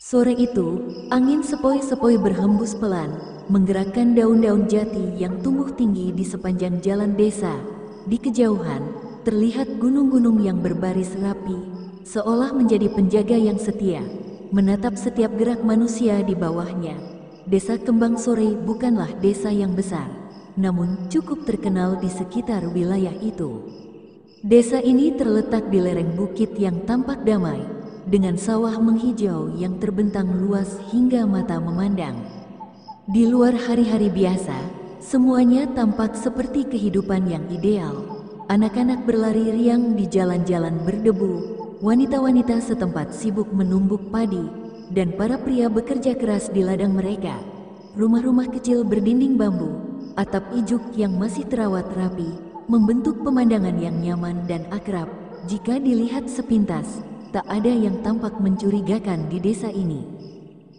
Sore itu, angin sepoi-sepoi berhembus pelan, menggerakkan daun-daun jati yang tumbuh tinggi di sepanjang jalan desa. Di kejauhan, terlihat gunung-gunung yang berbaris rapi, seolah menjadi penjaga yang setia, menatap setiap gerak manusia di bawahnya. Desa Kembang Sore bukanlah desa yang besar, namun cukup terkenal di sekitar wilayah itu. Desa ini terletak di lereng bukit yang tampak damai, dengan sawah menghijau yang terbentang luas hingga mata memandang. Di luar hari-hari biasa, semuanya tampak seperti kehidupan yang ideal. Anak-anak berlari riang di jalan-jalan berdebu, wanita-wanita setempat sibuk menumbuk padi, dan para pria bekerja keras di ladang mereka. Rumah-rumah kecil berdinding bambu, atap ijuk yang masih terawat rapi, membentuk pemandangan yang nyaman dan akrab. Jika dilihat sepintas, tak ada yang tampak mencurigakan di desa ini.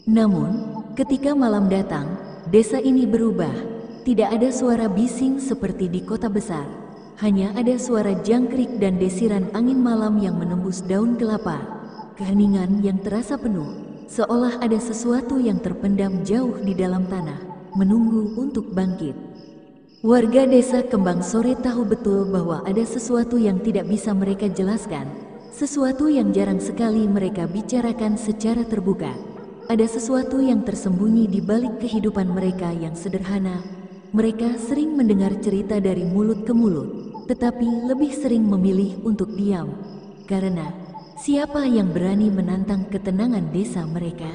Namun, ketika malam datang, desa ini berubah. Tidak ada suara bising seperti di kota besar. Hanya ada suara jangkrik dan desiran angin malam yang menembus daun kelapa. Keheningan yang terasa penuh, seolah ada sesuatu yang terpendam jauh di dalam tanah, menunggu untuk bangkit. Warga desa Kembang Sore tahu betul bahwa ada sesuatu yang tidak bisa mereka jelaskan, sesuatu yang jarang sekali mereka bicarakan secara terbuka. Ada sesuatu yang tersembunyi di balik kehidupan mereka yang sederhana. Mereka sering mendengar cerita dari mulut ke mulut, tetapi lebih sering memilih untuk diam. Karena, siapa yang berani menantang ketenangan desa mereka?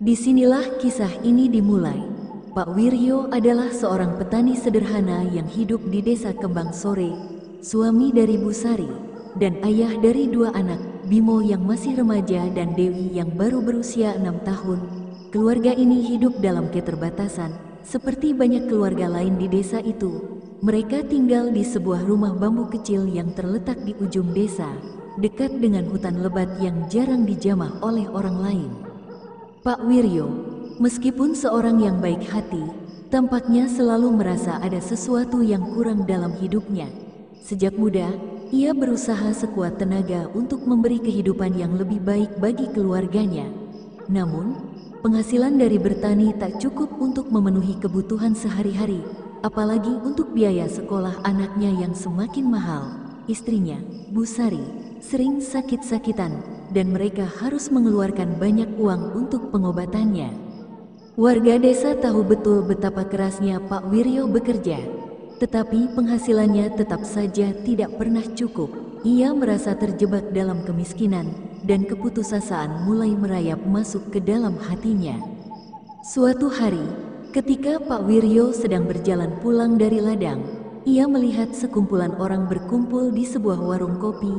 Disinilah kisah ini dimulai. Pak Wiryo adalah seorang petani sederhana yang hidup di desa Kembang Sore, suami dari Bu Sari, dan ayah dari dua anak, Bimo yang masih remaja dan Dewi yang baru berusia 6 tahun. Keluarga ini hidup dalam keterbatasan, seperti banyak keluarga lain di desa itu. Mereka tinggal di sebuah rumah bambu kecil yang terletak di ujung desa, dekat dengan hutan lebat yang jarang dijamah oleh orang lain. Pak Wiryo, meskipun seorang yang baik hati, tampaknya selalu merasa ada sesuatu yang kurang dalam hidupnya. Sejak muda, ia berusaha sekuat tenaga untuk memberi kehidupan yang lebih baik bagi keluarganya. Namun, penghasilan dari bertani tak cukup untuk memenuhi kebutuhan sehari-hari, apalagi untuk biaya sekolah anaknya yang semakin mahal. Istrinya, Bu Sari, sering sakit-sakitan, dan mereka harus mengeluarkan banyak uang untuk pengobatannya. Warga desa tahu betul betapa kerasnya Pak Wiryo bekerja, tetapi penghasilannya tetap saja tidak pernah cukup. Ia merasa terjebak dalam kemiskinan, dan keputusasaan mulai merayap masuk ke dalam hatinya. Suatu hari, ketika Pak Wiryo sedang berjalan pulang dari ladang, ia melihat sekumpulan orang berkumpul di sebuah warung kopi,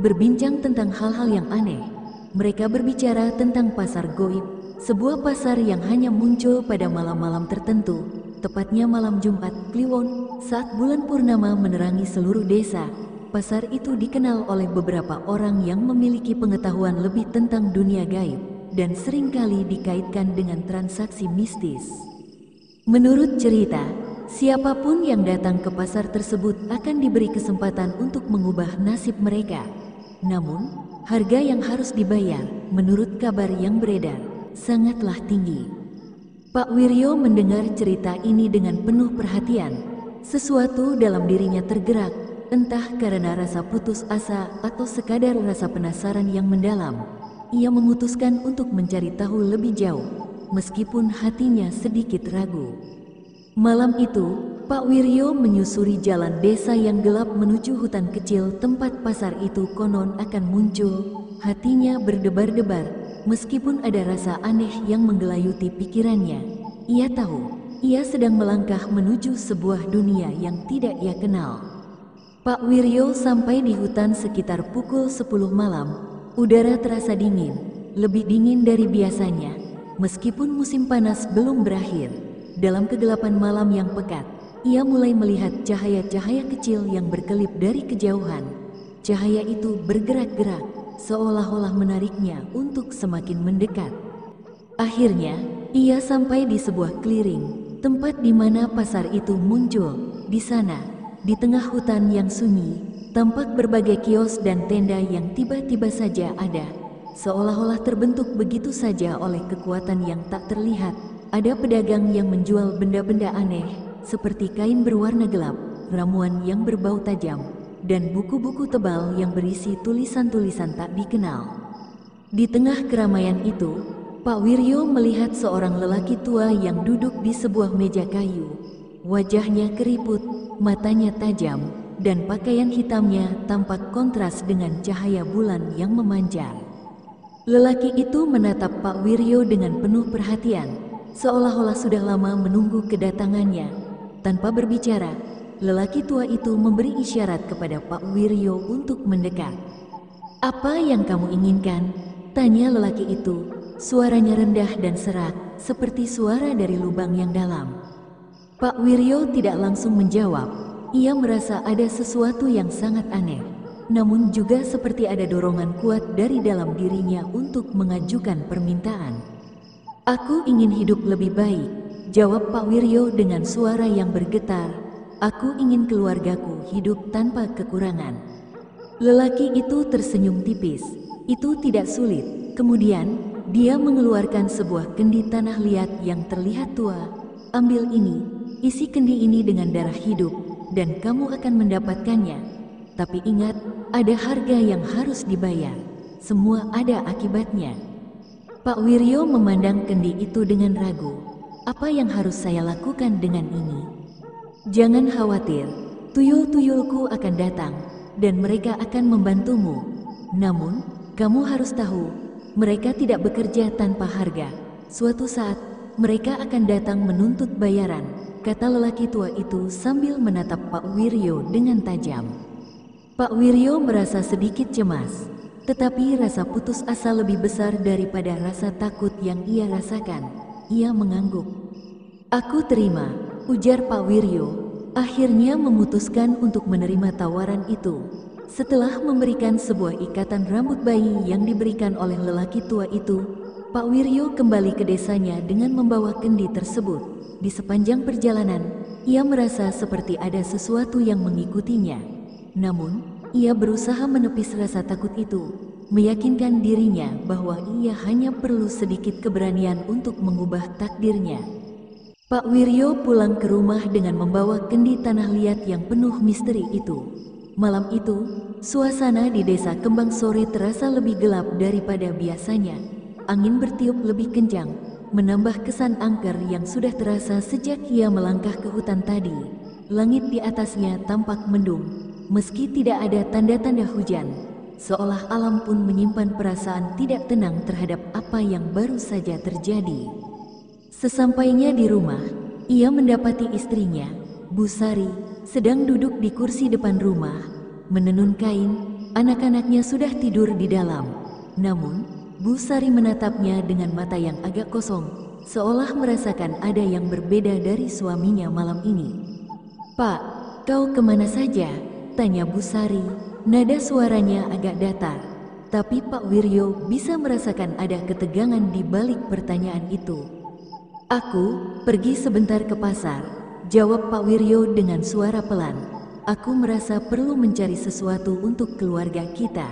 berbincang tentang hal-hal yang aneh. Mereka berbicara tentang pasar goib, sebuah pasar yang hanya muncul pada malam-malam tertentu, tepatnya malam Jumat Kliwon, saat bulan purnama menerangi seluruh desa. Pasar itu dikenal oleh beberapa orang yang memiliki pengetahuan lebih tentang dunia gaib, dan seringkali dikaitkan dengan transaksi mistis. Menurut cerita, siapapun yang datang ke pasar tersebut akan diberi kesempatan untuk mengubah nasib mereka. Namun, harga yang harus dibayar, menurut kabar yang beredar, sangatlah tinggi. Pak Wiryo mendengar cerita ini dengan penuh perhatian. Sesuatu dalam dirinya tergerak, entah karena rasa putus asa atau sekadar rasa penasaran yang mendalam. Ia memutuskan untuk mencari tahu lebih jauh, meskipun hatinya sedikit ragu. Malam itu, Pak Wiryo menyusuri jalan desa yang gelap menuju hutan kecil tempat pasar itu konon akan muncul. Hatinya berdebar-debar, meskipun ada rasa aneh yang menggelayuti pikirannya. Ia tahu, ia sedang melangkah menuju sebuah dunia yang tidak ia kenal. Pak Wiryo sampai di hutan sekitar pukul 10 malam. Udara terasa dingin, lebih dingin dari biasanya, meskipun musim panas belum berakhir. Dalam kegelapan malam yang pekat, ia mulai melihat cahaya-cahaya kecil yang berkelip dari kejauhan. Cahaya itu bergerak-gerak, seolah-olah menariknya untuk semakin mendekat. Akhirnya, ia sampai di sebuah clearing, tempat di mana pasar itu muncul. Di sana, di tengah hutan yang sunyi, tampak berbagai kios dan tenda yang tiba-tiba saja ada. seolah-olah terbentuk begitu saja oleh kekuatan yang tak terlihat. Ada pedagang yang menjual benda-benda aneh, seperti kain berwarna gelap, ramuan yang berbau tajam, dan buku-buku tebal yang berisi tulisan-tulisan tak dikenal. Di tengah keramaian itu, Pak Wiryo melihat seorang lelaki tua yang duduk di sebuah meja kayu. Wajahnya keriput, matanya tajam, dan pakaian hitamnya tampak kontras dengan cahaya bulan yang memancar. Lelaki itu menatap Pak Wiryo dengan penuh perhatian, seolah-olah sudah lama menunggu kedatangannya. Tanpa berbicara, lelaki tua itu memberi isyarat kepada Pak Wiryo untuk mendekat. "Apa yang kamu inginkan?" tanya lelaki itu. Suaranya rendah dan serak, seperti suara dari lubang yang dalam. Pak Wiryo tidak langsung menjawab. Ia merasa ada sesuatu yang sangat aneh, namun juga seperti ada dorongan kuat dari dalam dirinya untuk mengajukan permintaan. "Aku ingin hidup lebih baik," jawab Pak Wiryo dengan suara yang bergetar. "Aku ingin keluargaku hidup tanpa kekurangan." Lelaki itu tersenyum tipis. "Itu tidak sulit." Kemudian, dia mengeluarkan sebuah kendi tanah liat yang terlihat tua. "Ambil ini, isi kendi ini dengan darah hidup, dan kamu akan mendapatkannya. Tapi ingat, ada harga yang harus dibayar. Semua ada akibatnya." Pak Wiryo memandang kendi itu dengan ragu. "Apa yang harus saya lakukan dengan ini?" "Jangan khawatir, tuyul-tuyulku akan datang, dan mereka akan membantumu. Namun, kamu harus tahu, mereka tidak bekerja tanpa harga. Suatu saat, mereka akan datang menuntut bayaran," kata lelaki tua itu sambil menatap Pak Wiryo dengan tajam. Pak Wiryo merasa sedikit cemas, tetapi rasa putus asa lebih besar daripada rasa takut yang ia rasakan. Ia mengangguk. "Aku terima," ujar Pak Wiryo, akhirnya memutuskan untuk menerima tawaran itu. Setelah memberikan sebuah ikatan rambut bayi yang diberikan oleh lelaki tua itu, Pak Wiryo kembali ke desanya dengan membawa kendi tersebut. Di sepanjang perjalanan, ia merasa seperti ada sesuatu yang mengikutinya. Namun, ia berusaha menepis rasa takut itu, meyakinkan dirinya bahwa ia hanya perlu sedikit keberanian untuk mengubah takdirnya. Pak Wiryo pulang ke rumah dengan membawa kendi tanah liat yang penuh misteri itu. Malam itu, suasana di desa Kembang Sore terasa lebih gelap daripada biasanya. Angin bertiup lebih kencang, menambah kesan angker yang sudah terasa sejak ia melangkah ke hutan tadi. Langit di atasnya tampak mendung, meski tidak ada tanda-tanda hujan, seolah alam pun menyimpan perasaan tidak tenang terhadap apa yang baru saja terjadi. Sesampainya di rumah, ia mendapati istrinya, Bu Sari, sedang duduk di kursi depan rumah, menenun kain. Anak-anaknya sudah tidur di dalam. Namun, Bu Sari menatapnya dengan mata yang agak kosong, seolah merasakan ada yang berbeda dari suaminya malam ini. "Pak, kau kemana saja?" tanya Bu Sari. Nada suaranya agak datar, tapi Pak Wiryo bisa merasakan ada ketegangan di balik pertanyaan itu. "Aku pergi sebentar ke pasar," jawab Pak Wiryo dengan suara pelan. "Aku merasa perlu mencari sesuatu untuk keluarga kita."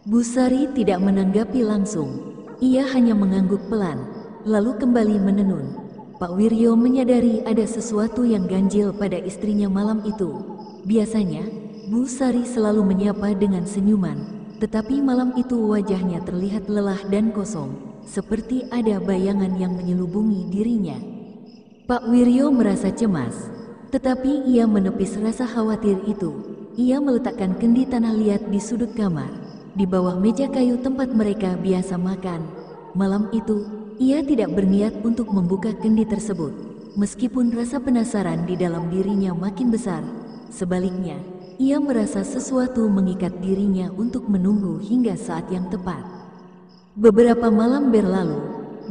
Bu Sari tidak menanggapi langsung. Ia hanya mengangguk pelan, lalu kembali menenun. Pak Wiryo menyadari ada sesuatu yang ganjil pada istrinya malam itu. Biasanya, Bu Sari selalu menyapa dengan senyuman, tetapi malam itu wajahnya terlihat lelah dan kosong, seperti ada bayangan yang menyelubungi dirinya. Pak Wiryo merasa cemas, tetapi ia menepis rasa khawatir itu. Ia meletakkan kendi tanah liat di sudut kamar, di bawah meja kayu tempat mereka biasa makan. Malam itu, ia tidak berniat untuk membuka kendi tersebut, meskipun rasa penasaran di dalam dirinya makin besar. Sebaliknya, ia merasa sesuatu mengikat dirinya untuk menunggu hingga saat yang tepat. Beberapa malam berlalu,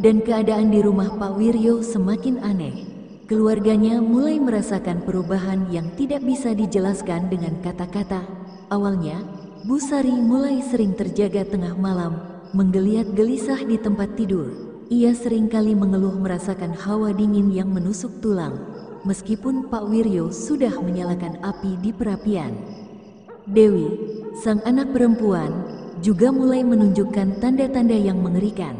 dan keadaan di rumah Pak Wiryo semakin aneh. Keluarganya mulai merasakan perubahan yang tidak bisa dijelaskan dengan kata-kata. Awalnya, Bu Sari mulai sering terjaga tengah malam, menggeliat gelisah di tempat tidur. Ia seringkali mengeluh merasakan hawa dingin yang menusuk tulang, meskipun Pak Wiryo sudah menyalakan api di perapian. Dewi, sang anak perempuan, juga mulai menunjukkan tanda-tanda yang mengerikan.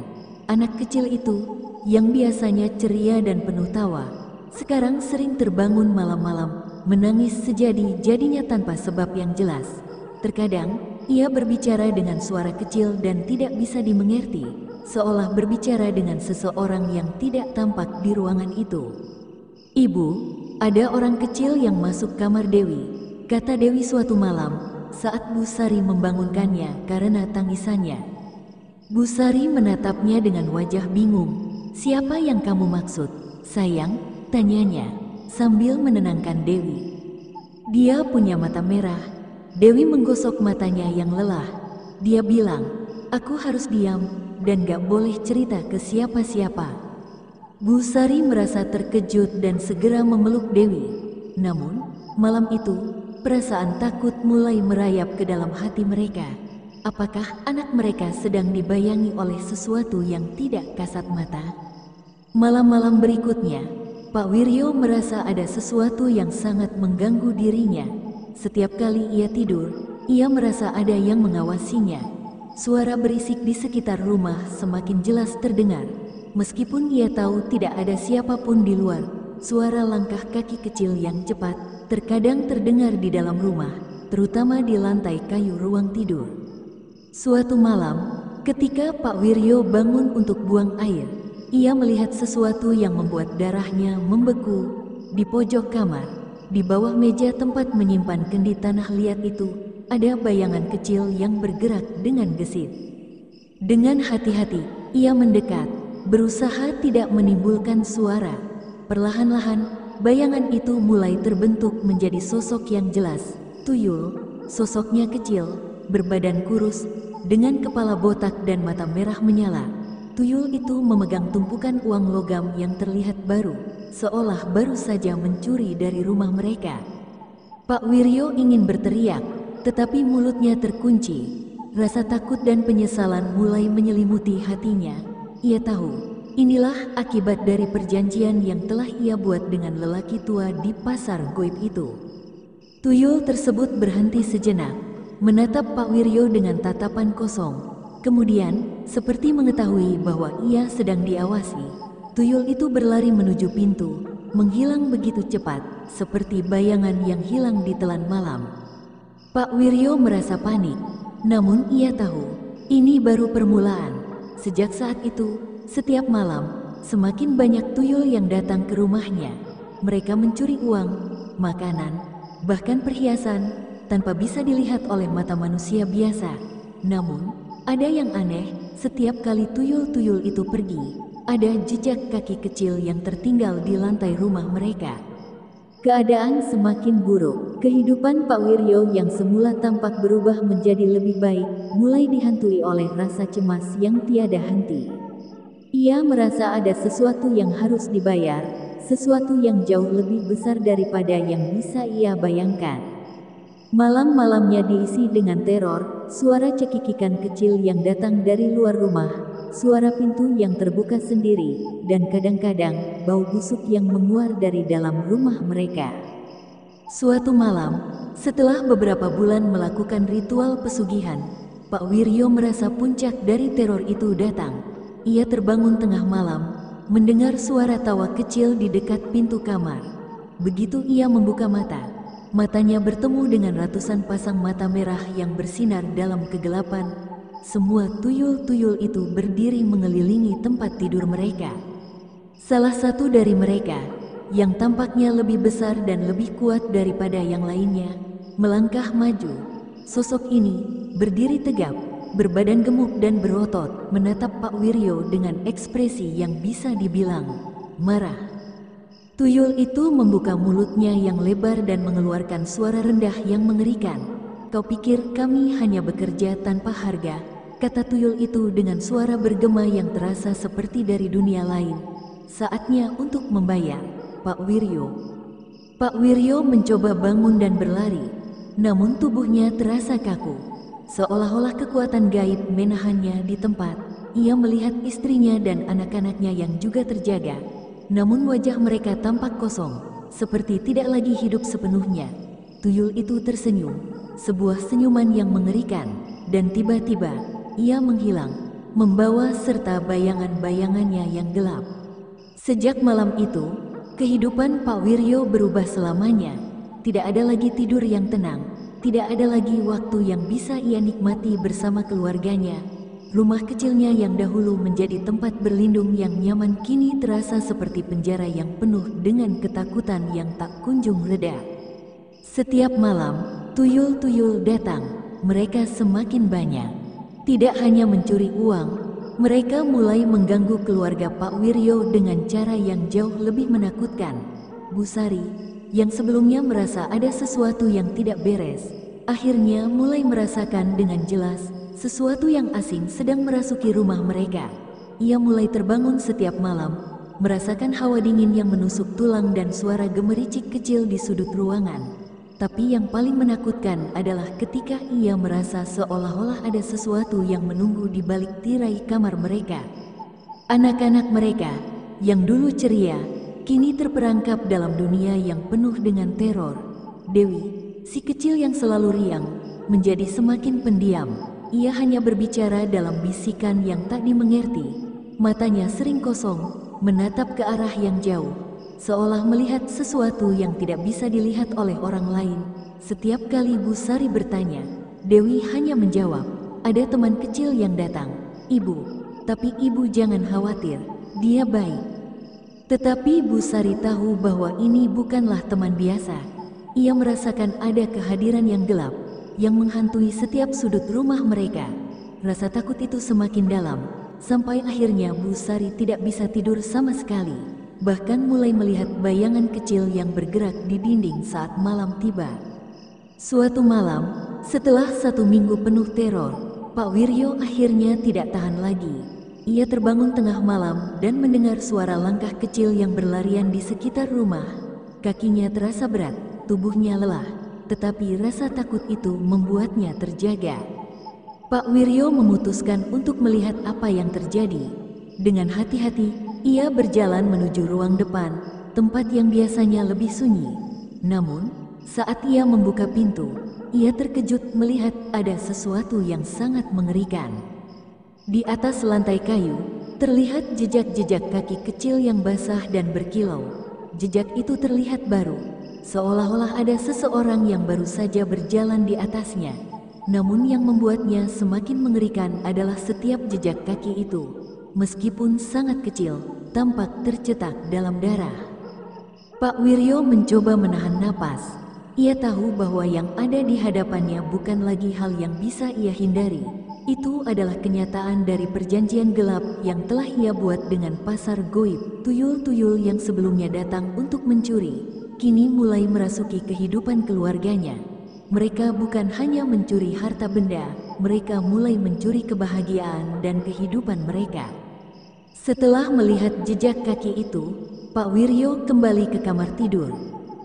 Anak kecil itu, yang biasanya ceria dan penuh tawa, sekarang sering terbangun malam-malam, menangis sejadi-jadinya tanpa sebab yang jelas. Terkadang, ia berbicara dengan suara kecil dan tidak bisa dimengerti, seolah berbicara dengan seseorang yang tidak tampak di ruangan itu. "Ibu, ada orang kecil yang masuk kamar Dewi," kata Dewi suatu malam saat Bu Sari membangunkannya karena tangisannya. Bu Sari menatapnya dengan wajah bingung. "Siapa yang kamu maksud, sayang?" tanyanya, sambil menenangkan Dewi. "Dia punya mata merah." Dewi menggosok matanya yang lelah. Dia bilang, "Aku harus diam dan gak boleh cerita ke siapa-siapa." Bu Sari merasa terkejut dan segera memeluk Dewi. Namun, malam itu, perasaan takut mulai merayap ke dalam hati mereka. Apakah anak mereka sedang dibayangi oleh sesuatu yang tidak kasat mata? Malam-malam berikutnya, Pak Wiryo merasa ada sesuatu yang sangat mengganggu dirinya. Setiap kali ia tidur, ia merasa ada yang mengawasinya. Suara berisik di sekitar rumah semakin jelas terdengar. Meskipun ia tahu tidak ada siapapun di luar, suara langkah kaki kecil yang cepat terkadang terdengar di dalam rumah, terutama di lantai kayu ruang tidur. Suatu malam, ketika Pak Wiryo bangun untuk buang air, ia melihat sesuatu yang membuat darahnya membeku. Di pojok kamar, di bawah meja tempat menyimpan kendi tanah liat itu, ada bayangan kecil yang bergerak dengan gesit. Dengan hati-hati, ia mendekat, berusaha tidak menimbulkan suara. Perlahan-lahan, bayangan itu mulai terbentuk menjadi sosok yang jelas. Tuyul, sosoknya kecil, berbadan kurus, dengan kepala botak dan mata merah menyala. Tuyul itu memegang tumpukan uang logam yang terlihat baru, seolah baru saja mencuri dari rumah mereka. Pak Wiryo ingin berteriak, tetapi mulutnya terkunci. Rasa takut dan penyesalan mulai menyelimuti hatinya. Ia tahu, inilah akibat dari perjanjian yang telah ia buat dengan lelaki tua di pasar goib itu. Tuyul tersebut berhenti sejenak, menatap Pak Wiryo dengan tatapan kosong. Kemudian, seperti mengetahui bahwa ia sedang diawasi, tuyul itu berlari menuju pintu, menghilang begitu cepat, seperti bayangan yang hilang ditelan malam. Pak Wiryo merasa panik, namun ia tahu, ini baru permulaan. Sejak saat itu, setiap malam, semakin banyak tuyul yang datang ke rumahnya. Mereka mencuri uang, makanan, bahkan perhiasan, tanpa bisa dilihat oleh mata manusia biasa. Namun, ada yang aneh, setiap kali tuyul-tuyul itu pergi, ada jejak kaki kecil yang tertinggal di lantai rumah mereka. Keadaan semakin buruk. Kehidupan Pak Wiryo yang semula tampak berubah menjadi lebih baik, mulai dihantui oleh rasa cemas yang tiada henti. Ia merasa ada sesuatu yang harus dibayar, sesuatu yang jauh lebih besar daripada yang bisa ia bayangkan. Malam-malamnya diisi dengan teror, suara cekikikan kecil yang datang dari luar rumah, suara pintu yang terbuka sendiri, dan kadang-kadang bau busuk yang menguar dari dalam rumah mereka. Suatu malam, setelah beberapa bulan melakukan ritual pesugihan, Pak Wiryo merasa puncak dari teror itu datang. Ia terbangun tengah malam, mendengar suara tawa kecil di dekat pintu kamar. Begitu ia membuka mata, matanya bertemu dengan ratusan pasang mata merah yang bersinar dalam kegelapan. Semua tuyul-tuyul itu berdiri mengelilingi tempat tidur mereka. Salah satu dari mereka, yang tampaknya lebih besar dan lebih kuat daripada yang lainnya, melangkah maju. Sosok ini berdiri tegap, berbadan gemuk dan berotot, menatap Pak Wiryo dengan ekspresi yang bisa dibilang marah. Tuyul itu membuka mulutnya yang lebar dan mengeluarkan suara rendah yang mengerikan. "Kau pikir kami hanya bekerja tanpa harga?" kata tuyul itu dengan suara bergema yang terasa seperti dari dunia lain. "Saatnya untuk membayar, Pak Wiryo." Pak Wiryo mencoba bangun dan berlari, namun tubuhnya terasa kaku. Seolah-olah kekuatan gaib menahannya di tempat. Ia melihat istrinya dan anak-anaknya yang juga terjaga, namun wajah mereka tampak kosong, seperti tidak lagi hidup sepenuhnya. Tuyul itu tersenyum, sebuah senyuman yang mengerikan, dan tiba-tiba ia menghilang, membawa serta bayangan-bayangannya yang gelap. Sejak malam itu, kehidupan Pak Wiryo berubah selamanya. Tidak ada lagi tidur yang tenang, tidak ada lagi waktu yang bisa ia nikmati bersama keluarganya. Rumah kecilnya yang dahulu menjadi tempat berlindung yang nyaman kini terasa seperti penjara yang penuh dengan ketakutan yang tak kunjung reda. Setiap malam, tuyul-tuyul datang. Mereka semakin banyak. Tidak hanya mencuri uang, mereka mulai mengganggu keluarga Pak Wiryo dengan cara yang jauh lebih menakutkan. Bu Sari, yang sebelumnya merasa ada sesuatu yang tidak beres, akhirnya mulai merasakan dengan jelas sesuatu yang asing sedang merasuki rumah mereka. Ia mulai terbangun setiap malam, merasakan hawa dingin yang menusuk tulang dan suara gemericik kecil di sudut ruangan. Tapi yang paling menakutkan adalah ketika ia merasa seolah-olah ada sesuatu yang menunggu di balik tirai kamar mereka. Anak-anak mereka, yang dulu ceria, kini terperangkap dalam dunia yang penuh dengan teror. Dewi, si kecil yang selalu riang, menjadi semakin pendiam. Ia hanya berbicara dalam bisikan yang tak dimengerti. Matanya sering kosong, menatap ke arah yang jauh, seolah melihat sesuatu yang tidak bisa dilihat oleh orang lain. Setiap kali Bu Sari bertanya, Dewi hanya menjawab, "Ada teman kecil yang datang, Ibu. Tapi Ibu jangan khawatir, dia baik." Tetapi Bu Sari tahu bahwa ini bukanlah teman biasa. Ia merasakan ada kehadiran yang gelap yang menghantui setiap sudut rumah mereka. Rasa takut itu semakin dalam, sampai akhirnya Bu Sari tidak bisa tidur sama sekali. Bahkan mulai melihat bayangan kecil yang bergerak di dinding saat malam tiba. Suatu malam, setelah 1 minggu penuh teror, Pak Wiryo akhirnya tidak tahan lagi. Ia terbangun tengah malam dan mendengar suara langkah kecil yang berlarian di sekitar rumah. Kakinya terasa berat, tubuhnya lelah, tetapi rasa takut itu membuatnya terjaga. Pak Wiryo memutuskan untuk melihat apa yang terjadi. Dengan hati-hati, ia berjalan menuju ruang depan, tempat yang biasanya lebih sunyi. Namun, saat ia membuka pintu, ia terkejut melihat ada sesuatu yang sangat mengerikan. Di atas lantai kayu, terlihat jejak-jejak kaki kecil yang basah dan berkilau. Jejak itu terlihat baru, seolah-olah ada seseorang yang baru saja berjalan di atasnya. Namun yang membuatnya semakin mengerikan adalah setiap jejak kaki itu, meskipun sangat kecil, tampak tercetak dalam darah. Pak Wiryo mencoba menahan napas. Ia tahu bahwa yang ada di hadapannya bukan lagi hal yang bisa ia hindari. Itu adalah kenyataan dari perjanjian gelap yang telah ia buat dengan pasar goib. Tuyul-tuyul yang sebelumnya datang untuk mencuri, kini mulai merasuki kehidupan keluarganya. Mereka bukan hanya mencuri harta benda, mereka mulai mencuri kebahagiaan dan kehidupan mereka. Setelah melihat jejak kaki itu, Pak Wiryo kembali ke kamar tidur.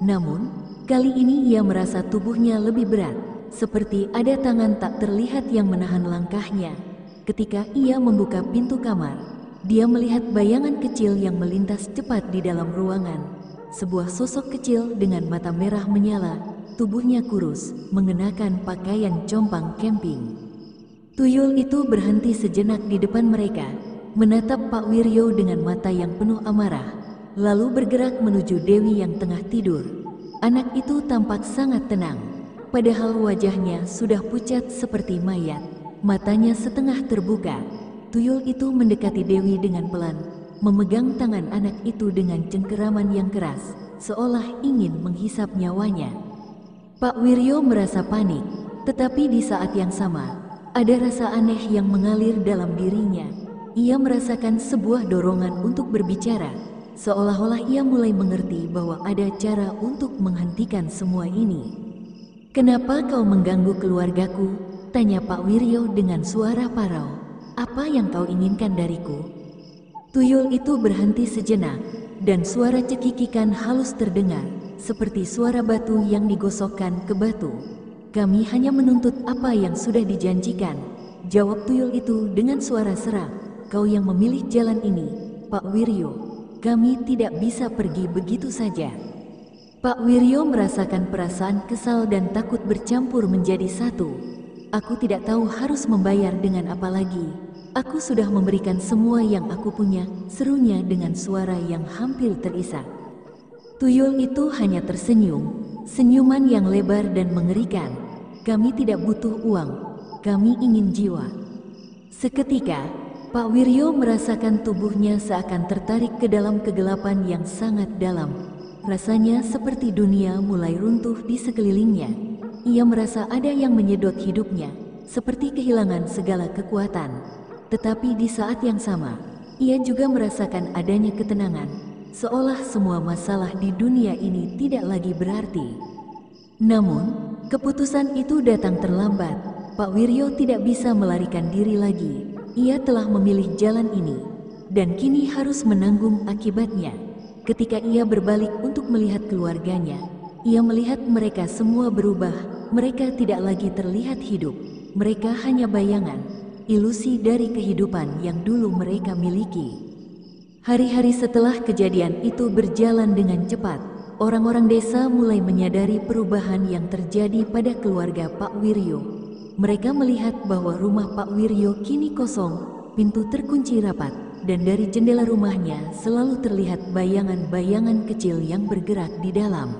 Namun, kali ini ia merasa tubuhnya lebih berat, seperti ada tangan tak terlihat yang menahan langkahnya. Ketika ia membuka pintu kamar, dia melihat bayangan kecil yang melintas cepat di dalam ruangan. Sebuah sosok kecil dengan mata merah menyala, tubuhnya kurus, mengenakan pakaian compang camping. Tuyul itu berhenti sejenak di depan mereka, menatap Pak Wiryo dengan mata yang penuh amarah, lalu bergerak menuju Dewi yang tengah tidur. Anak itu tampak sangat tenang, padahal wajahnya sudah pucat seperti mayat, matanya setengah terbuka. Tuyul itu mendekati Dewi dengan pelan, memegang tangan anak itu dengan cengkeraman yang keras, seolah ingin menghisap nyawanya. Pak Wiryo merasa panik, tetapi di saat yang sama, ada rasa aneh yang mengalir dalam dirinya. Ia merasakan sebuah dorongan untuk berbicara, seolah-olah ia mulai mengerti bahwa ada cara untuk menghentikan semua ini. "Kenapa kau mengganggu keluargaku?" tanya Pak Wiryo dengan suara parau. "Apa yang kau inginkan dariku?" Tuyul itu berhenti sejenak, dan suara cekikikan halus terdengar, seperti suara batu yang digosokkan ke batu. "Kami hanya menuntut apa yang sudah dijanjikan," jawab tuyul itu dengan suara serak. "Kau yang memilih jalan ini, Pak Wiryo. Kami tidak bisa pergi begitu saja." Pak Wiryo merasakan perasaan kesal dan takut bercampur menjadi satu. Aku tidak tahu harus membayar dengan apa lagi. Aku sudah memberikan semua yang aku punya, serunya dengan suara yang hampir terisak. Tuyul itu hanya tersenyum, senyuman yang lebar dan mengerikan. Kami tidak butuh uang, kami ingin jiwa. Seketika, Pak Wiryo merasakan tubuhnya seakan tertarik ke dalam kegelapan yang sangat dalam. Rasanya seperti dunia mulai runtuh di sekelilingnya. Ia merasa ada yang menyedot hidupnya, seperti kehilangan segala kekuatan. Tetapi di saat yang sama, ia juga merasakan adanya ketenangan, seolah semua masalah di dunia ini tidak lagi berarti. Namun, keputusan itu datang terlambat. Pak Wiryo tidak bisa melarikan diri lagi. Ia telah memilih jalan ini, dan kini harus menanggung akibatnya. Ketika ia berbalik untuk melihat keluarganya, ia melihat mereka semua berubah. Mereka tidak lagi terlihat hidup. Mereka hanya bayangan, ilusi dari kehidupan yang dulu mereka miliki. Hari-hari setelah kejadian itu berjalan dengan cepat. Orang-orang desa mulai menyadari perubahan yang terjadi pada keluarga Pak Wiryo. Mereka melihat bahwa rumah Pak Wiryo kini kosong, pintu terkunci rapat, dan dari jendela rumahnya selalu terlihat bayangan-bayangan kecil yang bergerak di dalam.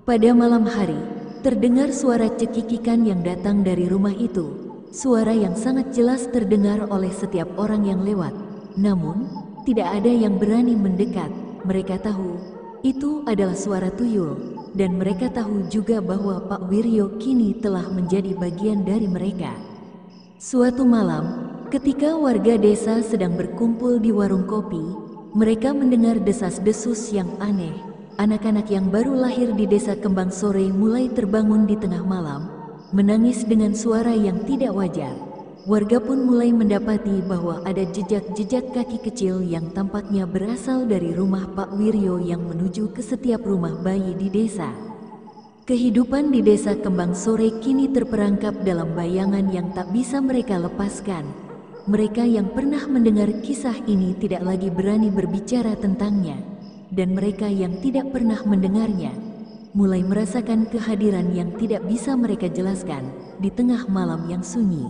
Pada malam hari, terdengar suara cekikikan yang datang dari rumah itu. Suara yang sangat jelas terdengar oleh setiap orang yang lewat. Namun, tidak ada yang berani mendekat. Mereka tahu, itu adalah suara tuyul. Dan mereka tahu juga bahwa Pak Wiryo kini telah menjadi bagian dari mereka. Suatu malam, ketika warga desa sedang berkumpul di warung kopi, mereka mendengar desas-desus yang aneh. Anak-anak yang baru lahir di desa Kembang Sore mulai terbangun di tengah malam, menangis dengan suara yang tidak wajar. Warga pun mulai mendapati bahwa ada jejak-jejak kaki kecil yang tampaknya berasal dari rumah Pak Wiryo yang menuju ke setiap rumah bayi di desa. Kehidupan di desa Kembang Sore kini terperangkap dalam bayangan yang tak bisa mereka lepaskan. Mereka yang pernah mendengar kisah ini tidak lagi berani berbicara tentangnya, dan mereka yang tidak pernah mendengarnya mulai merasakan kehadiran yang tidak bisa mereka jelaskan di tengah malam yang sunyi.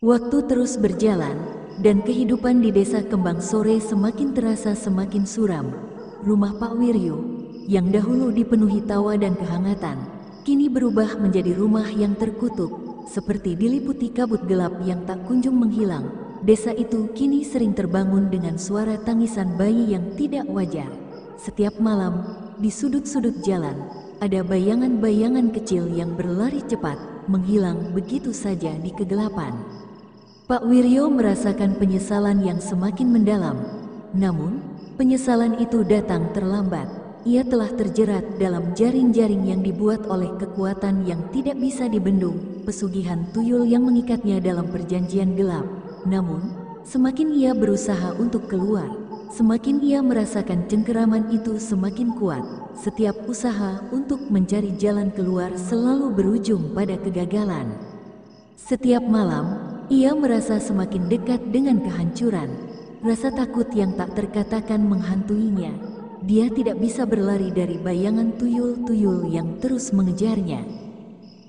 Waktu terus berjalan, dan kehidupan di desa Kembang Sore semakin terasa semakin suram. Rumah Pak Wiryo, yang dahulu dipenuhi tawa dan kehangatan, kini berubah menjadi rumah yang terkutuk, seperti diliputi kabut gelap yang tak kunjung menghilang. Desa itu kini sering terbangun dengan suara tangisan bayi yang tidak wajar. Setiap malam, di sudut-sudut jalan, ada bayangan-bayangan kecil yang berlari cepat, menghilang begitu saja di kegelapan. Pak Wiryo merasakan penyesalan yang semakin mendalam. Namun, penyesalan itu datang terlambat. Ia telah terjerat dalam jaring-jaring yang dibuat oleh kekuatan yang tidak bisa dibendung, pesugihan tuyul yang mengikatnya dalam perjanjian gelap. Namun, semakin ia berusaha untuk keluar, semakin ia merasakan cengkeraman itu semakin kuat. Setiap usaha untuk mencari jalan keluar selalu berujung pada kegagalan. Setiap malam, ia merasa semakin dekat dengan kehancuran. Rasa takut yang tak terkatakan menghantuinya. Dia tidak bisa berlari dari bayangan tuyul-tuyul yang terus mengejarnya.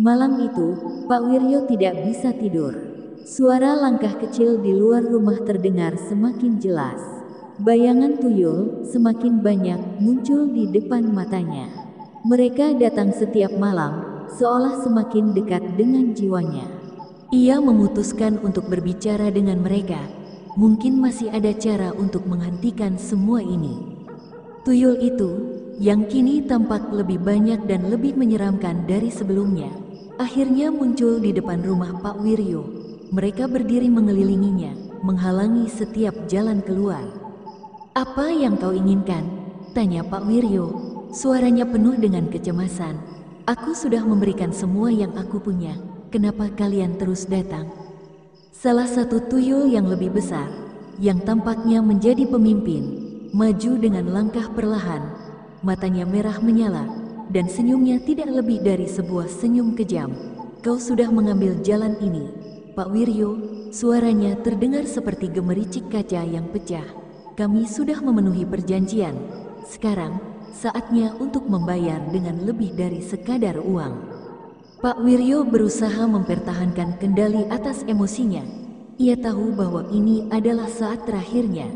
Malam itu, Pak Wiryo tidak bisa tidur. Suara langkah kecil di luar rumah terdengar semakin jelas. Bayangan tuyul semakin banyak muncul di depan matanya. Mereka datang setiap malam, seolah semakin dekat dengan jiwanya. Ia memutuskan untuk berbicara dengan mereka. Mungkin masih ada cara untuk menghentikan semua ini. Tuyul itu, yang kini tampak lebih banyak dan lebih menyeramkan dari sebelumnya, akhirnya muncul di depan rumah Pak Wiryo. Mereka berdiri mengelilinginya, menghalangi setiap jalan keluar. "Apa yang kau inginkan?" tanya Pak Wiryo. Suaranya penuh dengan kecemasan. "Aku sudah memberikan semua yang aku punya. Kenapa kalian terus datang?" Salah satu tuyul yang lebih besar, yang tampaknya menjadi pemimpin, maju dengan langkah perlahan. Matanya merah menyala, dan senyumnya tidak lebih dari sebuah senyum kejam. "Kau sudah mengambil jalan ini, Pak Wiryo," suaranya terdengar seperti gemericik kaca yang pecah. "Kami sudah memenuhi perjanjian. Sekarang, saatnya untuk membayar dengan lebih dari sekadar uang." Pak Wiryo berusaha mempertahankan kendali atas emosinya. Ia tahu bahwa ini adalah saat terakhirnya.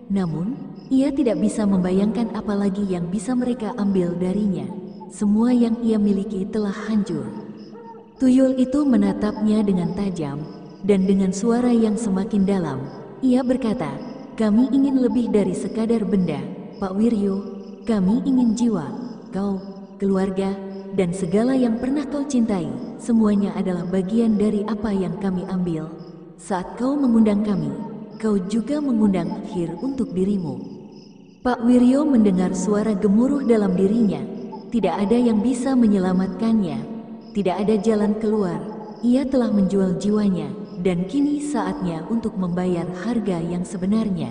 Namun, ia tidak bisa membayangkan apa lagi yang bisa mereka ambil darinya. Semua yang ia miliki telah hancur. Tuyul itu menatapnya dengan tajam, dan dengan suara yang semakin dalam, ia berkata, "Kami ingin lebih dari sekadar benda, Pak Wiryo. Kami ingin jiwa, kau, keluarga, dan segala yang pernah kau cintai. Semuanya adalah bagian dari apa yang kami ambil. Saat kau mengundang kami, kau juga mengundang akhir untuk dirimu." Pak Wiryo mendengar suara gemuruh dalam dirinya. Tidak ada yang bisa menyelamatkannya. Tidak ada jalan keluar. Ia telah menjual jiwanya, dan kini saatnya untuk membayar harga yang sebenarnya.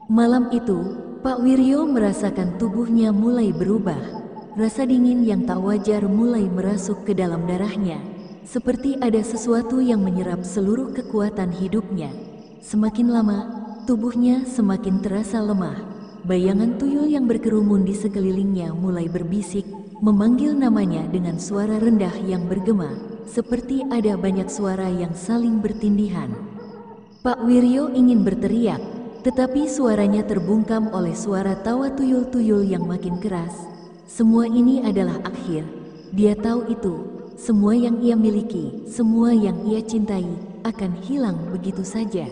Malam itu, Pak Wiryo merasakan tubuhnya mulai berubah. Rasa dingin yang tak wajar mulai merasuk ke dalam darahnya, seperti ada sesuatu yang menyerap seluruh kekuatan hidupnya. Semakin lama, tubuhnya semakin terasa lemah. Bayangan tuyul yang berkerumun di sekelilingnya mulai berbisik, memanggil namanya dengan suara rendah yang bergema, seperti ada banyak suara yang saling bertindihan. Pak Wiryo ingin berteriak, tetapi suaranya terbungkam oleh suara tawa tuyul-tuyul yang makin keras. Semua ini adalah akhir. Dia tahu itu. Semua yang ia miliki, semua yang ia cintai, akan hilang begitu saja.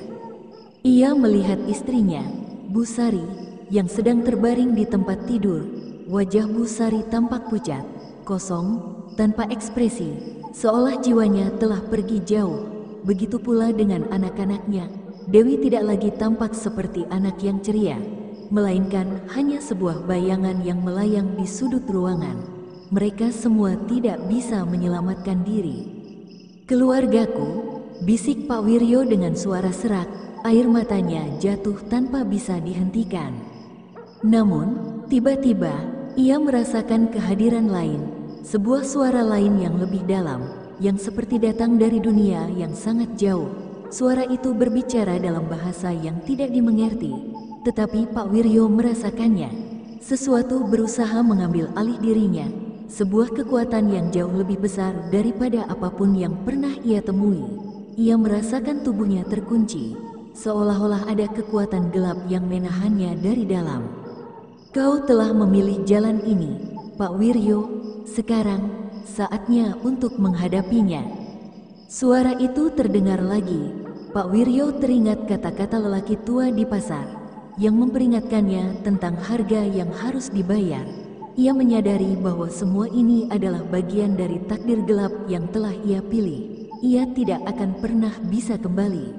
Ia melihat istrinya, Bu Sari, yang sedang terbaring di tempat tidur. Wajah Bu Sari tampak pucat, kosong, tanpa ekspresi, seolah jiwanya telah pergi jauh. Begitu pula dengan anak-anaknya. Dewi tidak lagi tampak seperti anak yang ceria, melainkan hanya sebuah bayangan yang melayang di sudut ruangan. Mereka semua tidak bisa menyelamatkan diri. "Keluargaku," bisik Pak Wiryo dengan suara serak, air matanya jatuh tanpa bisa dihentikan. Namun, tiba-tiba, ia merasakan kehadiran lain, sebuah suara lain yang lebih dalam, yang seperti datang dari dunia yang sangat jauh. Suara itu berbicara dalam bahasa yang tidak dimengerti. Tetapi Pak Wiryo merasakannya. Sesuatu berusaha mengambil alih dirinya. Sebuah kekuatan yang jauh lebih besar daripada apapun yang pernah ia temui. Ia merasakan tubuhnya terkunci, seolah-olah ada kekuatan gelap yang menahannya dari dalam. "Kau telah memilih jalan ini, Pak Wiryo. Sekarang, saatnya untuk menghadapinya." Suara itu terdengar lagi. Pak Wiryo teringat kata-kata lelaki tua di pasar yang memperingatkannya tentang harga yang harus dibayar. Ia menyadari bahwa semua ini adalah bagian dari takdir gelap yang telah ia pilih. Ia tidak akan pernah bisa kembali.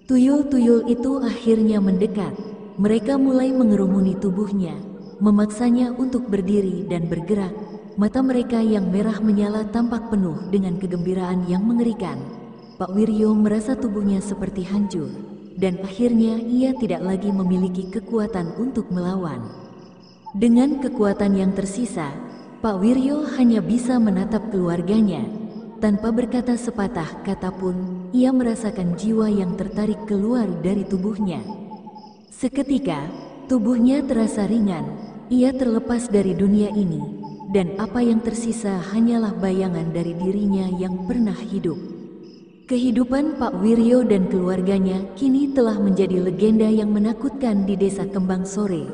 Tuyul-tuyul itu akhirnya mendekat. Mereka mulai mengerumuni tubuhnya, memaksanya untuk berdiri dan bergerak. Mata mereka yang merah menyala tampak penuh dengan kegembiraan yang mengerikan. Pak Wiryo merasa tubuhnya seperti hancur. Dan akhirnya ia tidak lagi memiliki kekuatan untuk melawan. Dengan kekuatan yang tersisa, Pak Wiryo hanya bisa menatap keluarganya. Tanpa berkata sepatah kata pun, ia merasakan jiwa yang tertarik keluar dari tubuhnya. Seketika, tubuhnya terasa ringan. Ia terlepas dari dunia ini, dan apa yang tersisa hanyalah bayangan dari dirinya yang pernah hidup. Kehidupan Pak Wiryo dan keluarganya kini telah menjadi legenda yang menakutkan di desa Kembang Sore.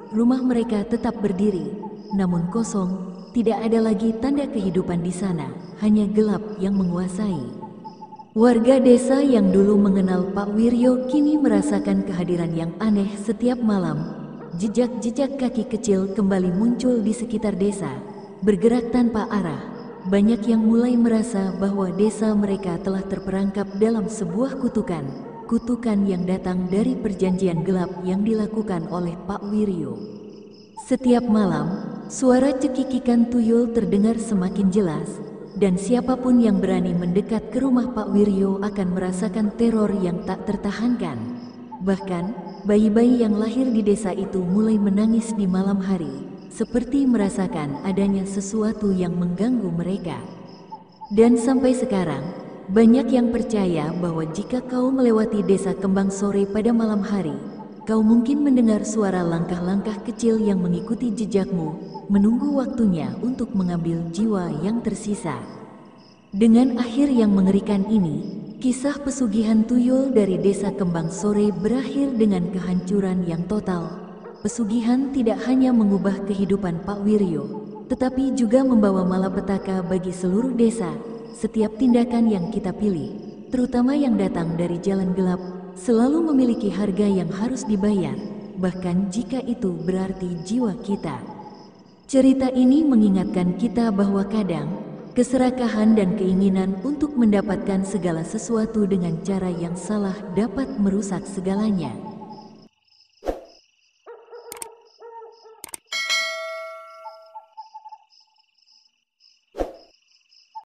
Rumah mereka tetap berdiri, namun kosong, tidak ada lagi tanda kehidupan di sana, hanya gelap yang menguasai. Warga desa yang dulu mengenal Pak Wiryo kini merasakan kehadiran yang aneh setiap malam. Jejak-jejak kaki kecil kembali muncul di sekitar desa, bergerak tanpa arah. Banyak yang mulai merasa bahwa desa mereka telah terperangkap dalam sebuah kutukan. Kutukan yang datang dari perjanjian gelap yang dilakukan oleh Pak Wiryo. Setiap malam, suara cekikikan tuyul terdengar semakin jelas, dan siapapun yang berani mendekat ke rumah Pak Wiryo akan merasakan teror yang tak tertahankan. Bahkan, bayi-bayi yang lahir di desa itu mulai menangis di malam hari, seperti merasakan adanya sesuatu yang mengganggu mereka. Dan sampai sekarang, banyak yang percaya bahwa jika kau melewati desa Kembang Sore pada malam hari, kau mungkin mendengar suara langkah-langkah kecil yang mengikuti jejakmu, menunggu waktunya untuk mengambil jiwa yang tersisa. Dengan akhir yang mengerikan ini, kisah pesugihan tuyul dari desa Kembang Sore berakhir dengan kehancuran yang total. Pesugihan tidak hanya mengubah kehidupan Pak Wiryo, tetapi juga membawa malapetaka bagi seluruh desa. Setiap tindakan yang kita pilih, terutama yang datang dari jalan gelap, selalu memiliki harga yang harus dibayar, bahkan jika itu berarti jiwa kita. Cerita ini mengingatkan kita bahwa kadang, keserakahan dan keinginan untuk mendapatkan segala sesuatu dengan cara yang salah dapat merusak segalanya.